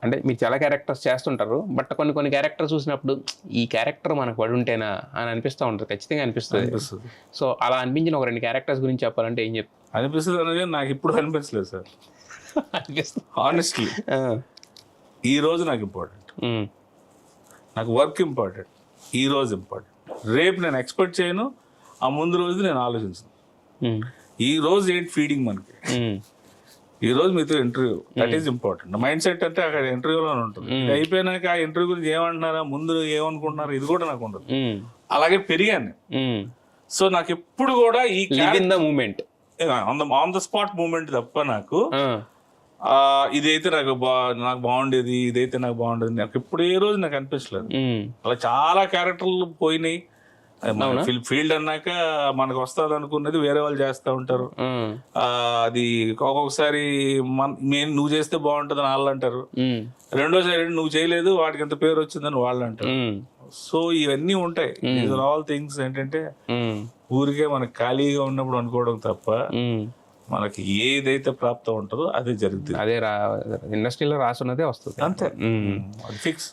అంటే మీరు చాలా క్యారెక్టర్స్ చేస్తుంటారు, బట్ కొన్ని క్యారెక్టర్ చూసినప్పుడు ఈ క్యారెక్టర్ మనకు పడి ఉంటేనా అని అనిపిస్తూ ఉంటుంది, ఖచ్చితంగా అనిపిస్తుంది. సో అలా అనిపించిన ఒక 2 క్యారెక్టర్స్ గురించి చెప్పాలంటే ఏం చెప్తారు? అనిపిస్తుంది అనేది నాకు ఇప్పుడు అనిపించలేదు సార్, అనిపిస్తుంది. ఆనెస్ట్లీ. ఈ రోజు నాకు ఇంపార్టెంట్, నాకు వర్క్ ఇంపార్టెంట్, ఈ రోజు ఇంపార్టెంట్. రేపు నేను ఎక్స్పెక్ట్ చేయను, ఆ ముందు రోజు నేను ఆలోచించను. ఈ రోజు ఏంటి ఫీడింగ్ మనకి, ఈ రోజు మీతో interview, that is important. Mind set అంటే అక్కడ ఇంటర్వ్యూలోనే ఉంటుంది. ఇది అయిపోయినాక ఆ ఇంటర్వ్యూ గురించి ఏమంటున్నారా, ముందు ఏమనుకుంటున్నారు, ఇది కూడా నాకు ఉండదు. అలాగే పెరిగాను. సో నాకు ఎప్పుడు కూడా ఈ moment, on the spot moment తప్ప నాకు ఇదైతే నాకు బాగుండేది, ఇదైతే నాకు బాగుండేది నాకు ఎప్పుడు ఏ రోజు నాకు అనిపించలేదు. అలా చాలా క్యారెక్టర్లు పోయినాయి. ఫీల్డ్ అన్నాక మనకు వస్తుంది అనుకున్నది వేరే వాళ్ళు చేస్తూ ఉంటారు. అది ఒక్కొక్కసారి నువ్వు చేస్తే బాగుంటుంది అని వాళ్ళు అంటారు, రెండోసారి నువ్వు చేయలేదు వాటికి ఎంత పేరు వచ్చిందని వాళ్ళు అంటారు. సో ఇవన్నీ ఉంటాయి. ఆల్ థింగ్స్ ఏంటంటే ఊరికే మనకు ఖాళీగా ఉన్నప్పుడు అనుకోవడం తప్ప మనకి ఏదైతే ప్రాప్తం ఉంటుందో అదే జరుగుతుంది. అదే ఇండస్ట్రీలో రాసున్నదే వస్తుంది, అంతే, అది ఫిక్స్.